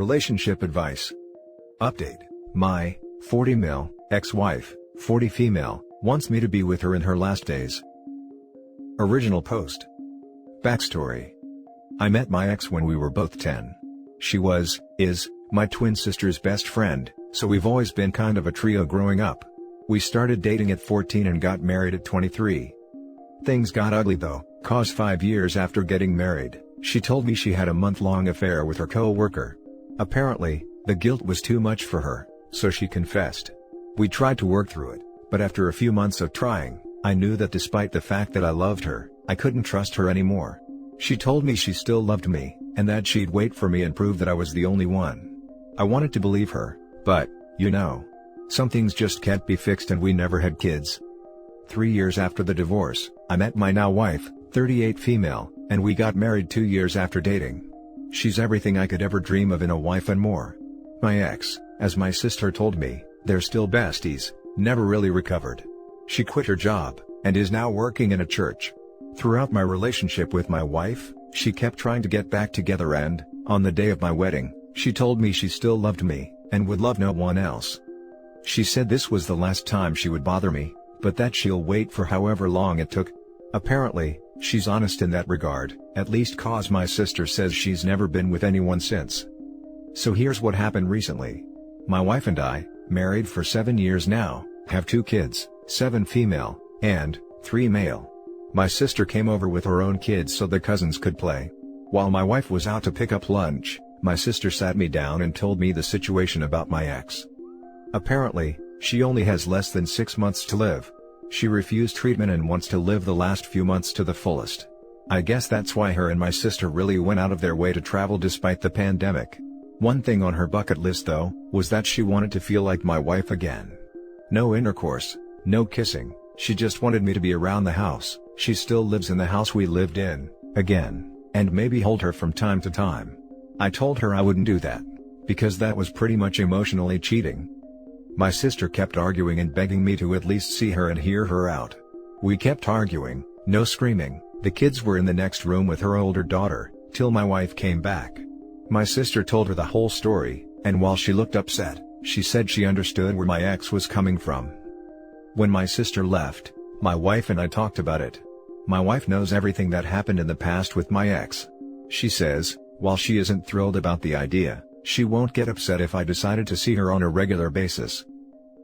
Relationship advice. Update. My 40 male ex-wife, 40 female, wants me to be with her in her last days. Original post. Backstory. I met my ex when we were both 10. She is, my twin sister's best friend, so we've always been kind of a trio growing up. We started dating at 14 and got married at 23. Things got ugly though, cause 5 years after getting married, she told me she had a month-long affair with her coworker. Apparently, the guilt was too much for her, so she confessed. We tried to work through it, but after a few months of trying, I knew that despite the fact that I loved her, I couldn't trust her anymore. She told me she still loved me, and that she'd wait for me and prove that I was the only one. I wanted to believe her, but, some things just can't be fixed, and we never had kids. 3 years after the divorce, I met my now wife, 38 female, and we got married 2 years after dating. She's everything I could ever dream of in a wife and more. My ex, as my sister told me, they're still besties, never really recovered. She quit her job, and is now working in a church. Throughout my relationship with my wife, she kept trying to get back together, and, on the day of my wedding, she told me she still loved me, and would love no one else. She said this was the last time she would bother me, but that she'll wait for however long it took. Apparently, she's honest in that regard, at least cause my sister says she's never been with anyone since. So here's what happened recently. My wife and I, married for 7 years now, have 2 kids, 7 female, and 3 male. My sister came over with her own kids so the cousins could play. While my wife was out to pick up lunch, my sister sat me down and told me the situation about my ex. Apparently, she only has less than 6 months to live. She refused treatment and wants to live the last few months to the fullest. I guess that's why her and my sister really went out of their way to travel despite the pandemic. One thing on her bucket list though, was that she wanted to feel like my wife again. No intercourse, no kissing, she just wanted me to be around the house. She still lives in the house we lived in, again, and maybe hold her from time to time. I told her I wouldn't do that, because that was pretty much emotionally cheating. My sister kept arguing and begging me to at least see her and hear her out. We kept arguing, no screaming, the kids were in the next room with her older daughter, till my wife came back. My sister told her the whole story, and while she looked upset, she said she understood where my ex was coming from. When my sister left, my wife and I talked about it. My wife knows everything that happened in the past with my ex. She says, while she isn't thrilled about the idea, she won't get upset if I decided to see her on a regular basis.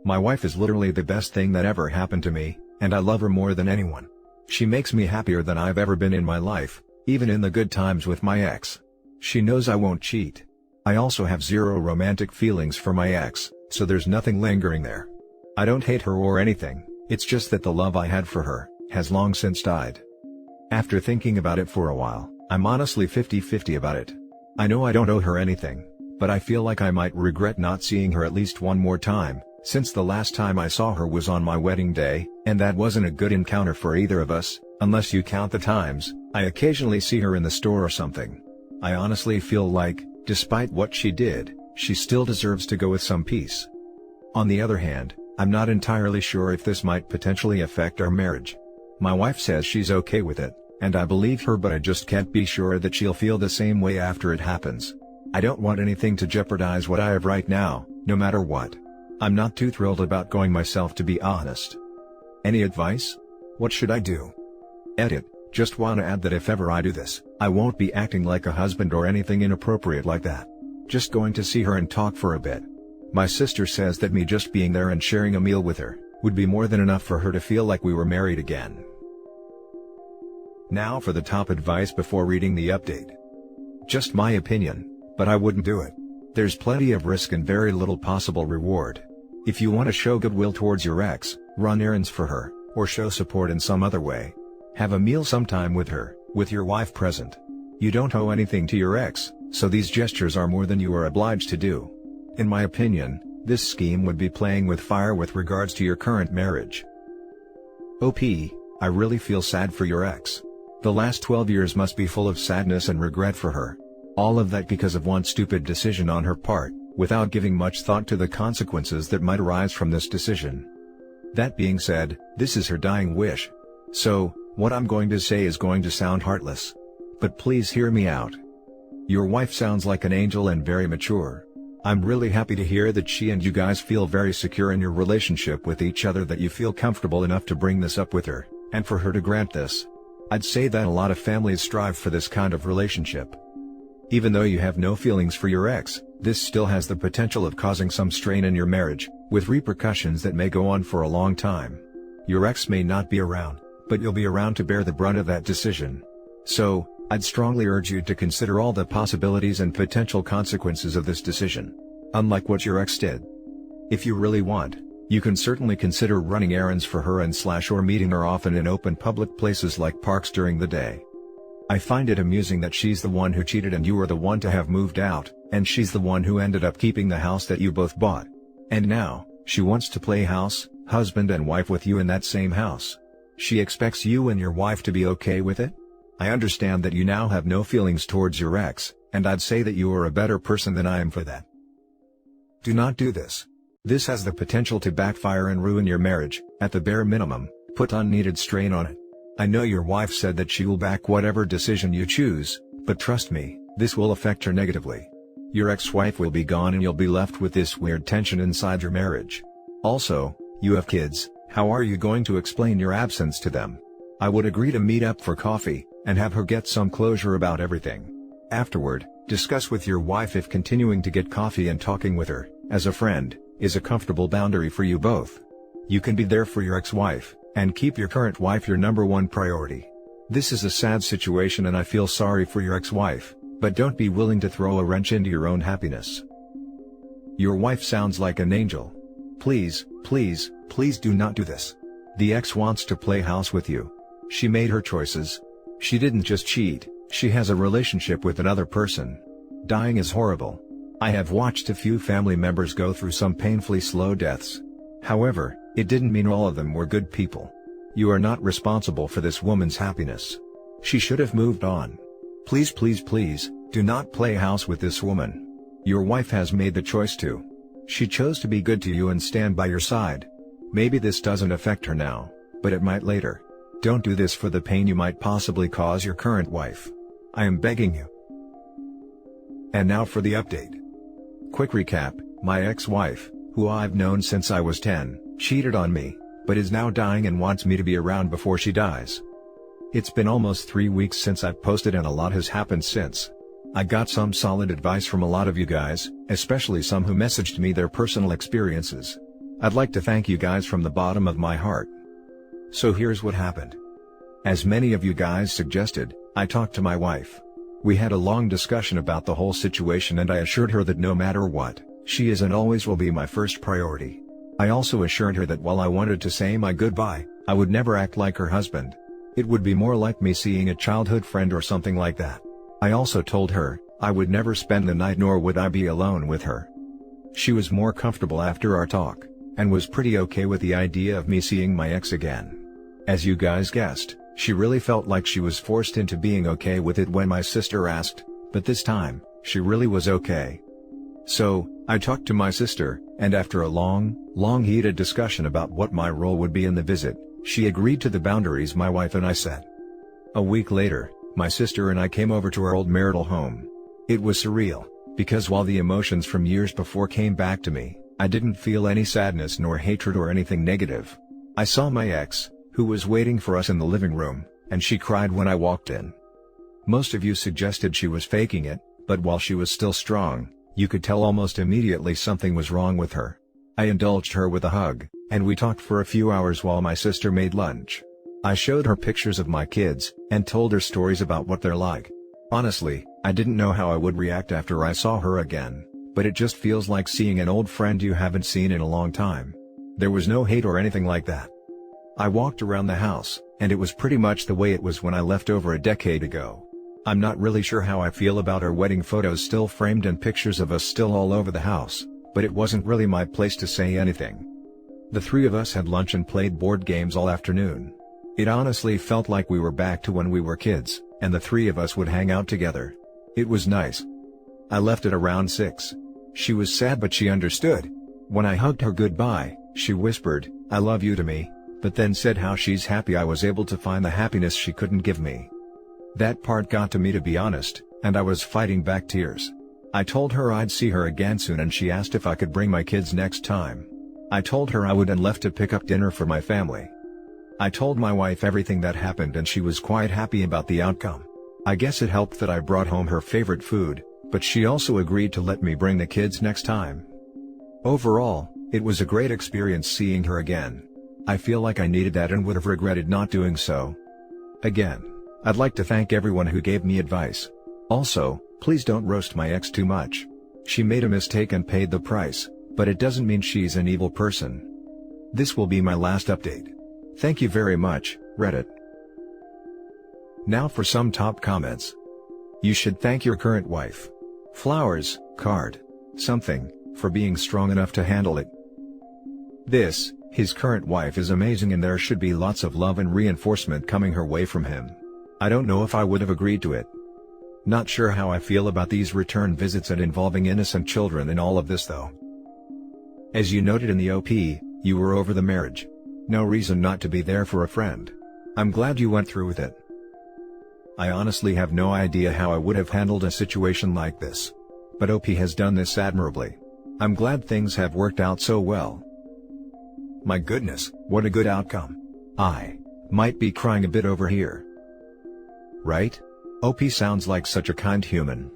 My wife is literally the best thing that ever happened to me, and I love her more than anyone. She makes me happier than I've ever been in my life, even in the good times with my ex. She knows I won't cheat. I also have zero romantic feelings for my ex, so there's nothing lingering there. I don't hate her or anything, it's just that the love I had for her has long since died. After thinking about it for a while, I'm honestly 50-50 about it. I know I don't owe her anything, but I feel like I might regret not seeing her at least one more time, since the last time I saw her was on my wedding day, and that wasn't a good encounter for either of us, unless you count the times I occasionally see her in the store or something. I honestly feel like, despite what she did, she still deserves to go with some peace. On the other hand, I'm not entirely sure if this might potentially affect our marriage. My wife says she's okay with it, and I believe her, but I just can't be sure that she'll feel the same way after it happens. I don't want anything to jeopardize what I have right now, no matter what. I'm not too thrilled about going myself, to be honest. Any advice? What should I do? Edit. Just want to add that if ever I do this, I won't be acting like a husband or anything inappropriate like that. Just going to see her and talk for a bit. My sister says that me just being there and sharing a meal with her would be more than enough for her to feel like we were married again. Now for the top advice before reading the update. Just my opinion, but I wouldn't do it. There's plenty of risk and very little possible reward. If you want to show goodwill towards your ex, run errands for her, or show support in some other way. Have a meal sometime with her, with your wife present. You don't owe anything to your ex, so these gestures are more than you are obliged to do. In my opinion, this scheme would be playing with fire with regards to your current marriage. OP, I really feel sad for your ex. The last 12 years must be full of sadness and regret for her. All of that because of one stupid decision on her part, without giving much thought to the consequences that might arise from this decision. That being said, this is her dying wish. So, what I'm going to say is going to sound heartless. But please hear me out. Your wife sounds like an angel and very mature. I'm really happy to hear that she and you guys feel very secure in your relationship with each other, that you feel comfortable enough to bring this up with her, and for her to grant this. I'd say that a lot of families strive for this kind of relationship. Even though you have no feelings for your ex, this still has the potential of causing some strain in your marriage, with repercussions that may go on for a long time. Your ex may not be around, but you'll be around to bear the brunt of that decision. So, I'd strongly urge you to consider all the possibilities and potential consequences of this decision. Unlike what your ex did. If you really want, you can certainly consider running errands for her or meeting her often in open public places like parks during the day. I find it amusing that she's the one who cheated and you were the one to have moved out, and she's the one who ended up keeping the house that you both bought. And now, she wants to play house, husband and wife with you in that same house. She expects you and your wife to be okay with it? I understand that you now have no feelings towards your ex, and I'd say that you are a better person than I am for that. Do not do this. This has the potential to backfire and ruin your marriage. At the bare minimum, put unneeded strain on it. I know your wife said that she will back whatever decision you choose, but trust me, this will affect her negatively. Your ex-wife will be gone and you'll be left with this weird tension inside your marriage. Also, you have kids. How are you going to explain your absence to them? I would agree to meet up for coffee, and have her get some closure about everything. Afterward, discuss with your wife if continuing to get coffee and talking with her, as a friend, is a comfortable boundary for you both. You can be there for your ex-wife, and keep your current wife your #1 priority. This is a sad situation and I feel sorry for your ex-wife, but don't be willing to throw a wrench into your own happiness. Your wife sounds like an angel. Please, please, please do not do this. The ex wants to play house with you. She made her choices. She didn't just cheat, she has a relationship with another person. Dying is horrible. I have watched a few family members go through some painfully slow deaths. However, it didn't mean all of them were good people. You are not responsible for this woman's happiness. She should have moved on. Please, please, please, do not play house with this woman. Your wife has made the choice to. She chose to be good to you and stand by your side. Maybe this doesn't affect her now, but it might later. Don't do this for the pain you might possibly cause your current wife. I am begging you. And now for the update. Quick recap, my ex-wife, who I've known since I was 10, cheated on me, but is now dying and wants me to be around before she dies. It's been almost 3 weeks since I've posted and a lot has happened since. I got some solid advice from a lot of you guys, especially some who messaged me their personal experiences. I'd like to thank you guys from the bottom of my heart. So here's what happened. As many of you guys suggested, I talked to my wife. We had a long discussion about the whole situation and I assured her that no matter what, she is and always will be my first priority. I also assured her that while I wanted to say my goodbye, I would never act like her husband. It would be more like me seeing a childhood friend or something like that. I also told her, I would never spend the night nor would I be alone with her. She was more comfortable after our talk, and was pretty okay with the idea of me seeing my ex again. As you guys guessed, she really felt like she was forced into being okay with it when my sister asked, but this time, she really was okay. So, I talked to my sister, and after a long heated discussion about what my role would be in the visit, she agreed to the boundaries my wife and I set. A week later, my sister and I came over to our old marital home. It was surreal, because while the emotions from years before came back to me, I didn't feel any sadness nor hatred or anything negative. I saw my ex, who was waiting for us in the living room, and she cried when I walked in. Most of you suggested she was faking it, but while she was still strong, you could tell almost immediately something was wrong with her. I indulged her with a hug, and we talked for a few hours while my sister made lunch. I showed her pictures of my kids, and told her stories about what they're like. Honestly, I didn't know how I would react after I saw her again, but it just feels like seeing an old friend you haven't seen in a long time. There was no hate or anything like that. I walked around the house, and it was pretty much the way it was when I left over a decade ago. I'm not really sure how I feel about our wedding photos still framed and pictures of us still all over the house, but it wasn't really my place to say anything. The three of us had lunch and played board games all afternoon. It honestly felt like we were back to when we were kids, and the three of us would hang out together. It was nice. I left at around 6. She was sad but she understood. When I hugged her goodbye, she whispered, "I love you" to me, but then said how she's happy I was able to find the happiness she couldn't give me. That part got to me, to be honest, and I was fighting back tears. I told her I'd see her again soon and she asked if I could bring my kids next time. I told her I would and left to pick up dinner for my family. I told my wife everything that happened and she was quite happy about the outcome. I guess it helped that I brought home her favorite food, but she also agreed to let me bring the kids next time. Overall, it was a great experience seeing her again. I feel like I needed that and would have regretted not doing so. Again, I'd like to thank everyone who gave me advice. Also, please don't roast my ex too much. She made a mistake and paid the price, but it doesn't mean she's an evil person. This will be my last update. Thank you very much, Reddit. Now for some top comments. You should thank your current wife. Flowers, card, something, for being strong enough to handle it. This, his current wife is amazing and there should be lots of love and reinforcement coming her way from him. I don't know if I would have agreed to it. Not sure how I feel about these return visits and involving innocent children in all of this though. As you noted in the OP, you were over the marriage. No reason not to be there for a friend. I'm glad you went through with it. I honestly have no idea how I would have handled a situation like this. But OP has done this admirably. I'm glad things have worked out so well. My goodness, what a good outcome. I might be crying a bit over here. Right? OP sounds like such a kind human.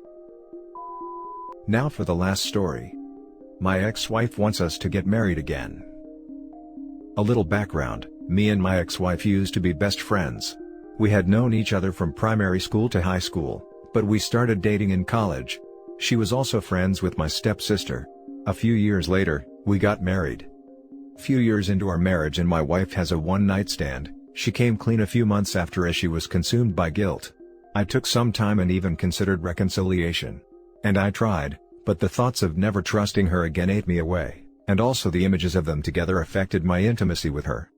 Now for the last story. My ex-wife wants us to get married again. A little background, me and my ex-wife used to be best friends. We had known each other from primary school to high school, but we started dating in college. She was also friends with my stepsister. A few years later, we got married. Few years into our marriage and my wife has a one-night stand. She came clean a few months after as she was consumed by guilt. I took some time and even considered reconciliation. And I tried, but the thoughts of never trusting her again ate me away, and also the images of them together affected my intimacy with her.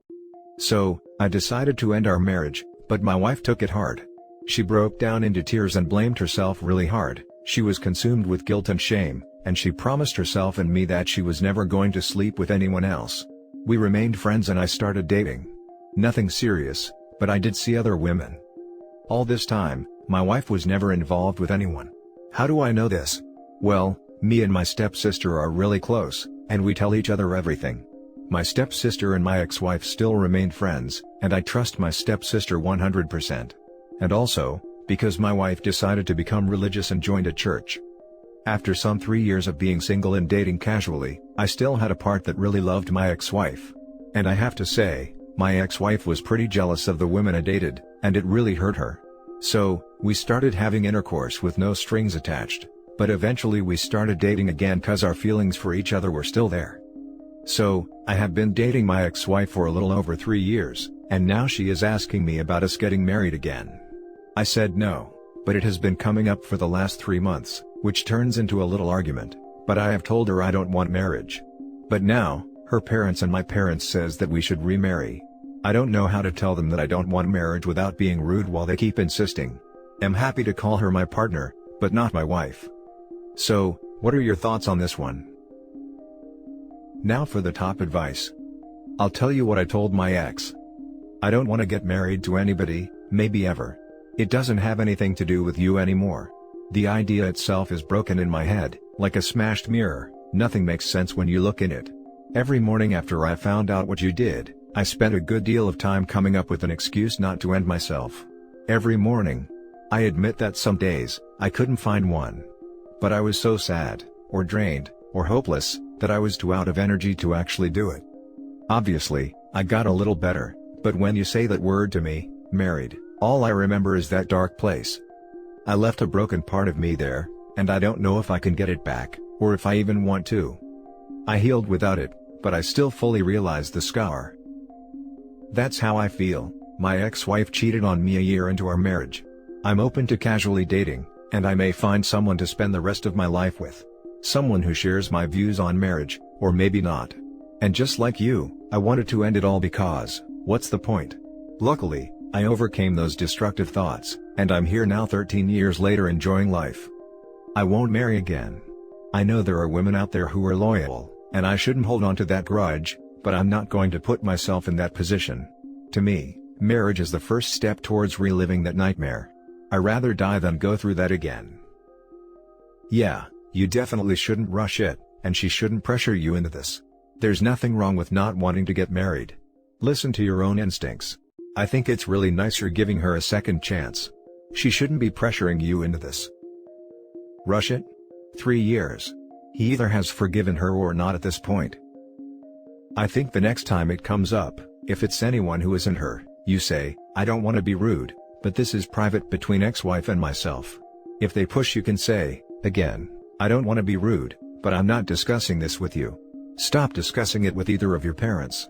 So, I decided to end our marriage, but my wife took it hard. She broke down into tears and blamed herself really hard. She was consumed with guilt and shame, and she promised herself and me that she was never going to sleep with anyone else. We remained friends and I started dating. Nothing serious, but I did see other women. All this time, my wife was never involved with anyone. How do I know this? Well, me and my stepsister are really close, and we tell each other everything. My stepsister and my ex-wife still remain friends, and I trust my stepsister 100%. And also, because my wife decided to become religious and joined a church. After some 3 years of being single and dating casually, I still had a part that really loved my ex-wife. And I have to say, my ex-wife was pretty jealous of the women I dated, and it really hurt her. So, we started having intercourse with no strings attached, but eventually we started dating again cause our feelings for each other were still there. So, I have been dating my ex-wife for a little over 3 years, and now she is asking me about us getting married again. I said no, but it has been coming up for the last 3 months, which turns into a little argument, but I have told her I don't want marriage. But now, her parents and my parents says that we should remarry. I don't know how to tell them that I don't want marriage without being rude while they keep insisting. I'm happy to call her my partner, but not my wife. So, what are your thoughts on this one? Now for the top advice. I'll tell you what I told my ex. I don't want to get married to anybody, maybe ever. It doesn't have anything to do with you anymore. The idea itself is broken in my head, like a smashed mirror, nothing makes sense when you look in it. Every morning after I found out what you did, I spent a good deal of time coming up with an excuse not to end myself. Every morning. I admit that some days, I couldn't find one. But I was so sad, or drained, or hopeless, that I was too out of energy to actually do it. Obviously, I got a little better, but when you say that word to me, married, all I remember is that dark place. I left a broken part of me there, and I don't know if I can get it back, or if I even want to. I healed without it, but I still fully realize the scar. That's how I feel. My ex-wife cheated on me a year into our marriage. I'm open to casually dating, and I may find someone to spend the rest of my life with. Someone who shares my views on marriage, or maybe not. And just like you, I wanted to end it all because, what's the point? Luckily, I overcame those destructive thoughts, and I'm here now 13 years later enjoying life. I won't marry again. I know there are women out there who are loyal, and I shouldn't hold on to that grudge, but I'm not going to put myself in that position. To me, marriage is the first step towards reliving that nightmare. I rather die than go through that again. Yeah, you definitely shouldn't rush it, and she shouldn't pressure you into this. There's nothing wrong with not wanting to get married. Listen to your own instincts. I think it's really nice you're giving her a second chance. She shouldn't be pressuring you into this. Rush it? 3 years. He either has forgiven her or not at this point. I think the next time it comes up, if it's anyone who isn't her, you say, I don't want to be rude, but this is private between ex-wife and myself. If they push, you can say, again, I don't want to be rude, but I'm not discussing this with you. Stop discussing it with either of your parents.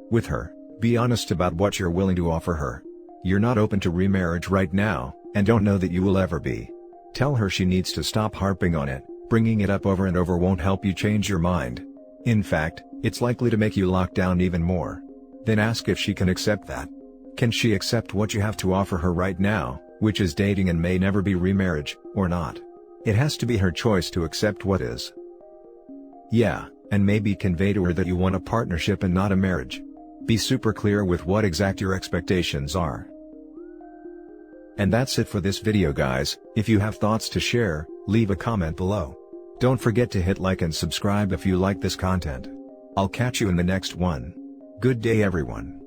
With her, be honest about what you're willing to offer her. You're not open to remarriage right now, and don't know that you will ever be. Tell her she needs to stop harping on it. Bringing it up over and over won't help you change your mind. In fact, it's likely to make you lock down even more. Then ask if she can accept that. Can she accept what you have to offer her right now, which is dating and may never be remarriage, or not? It has to be her choice to accept what is. Yeah, and maybe convey to her that you want a partnership and not a marriage. Be super clear with what exact your expectations are. And that's it for this video, guys. If you have thoughts to share, leave a comment below. Don't forget to hit like and subscribe if you like this content. I'll catch you in the next one. Good day, everyone.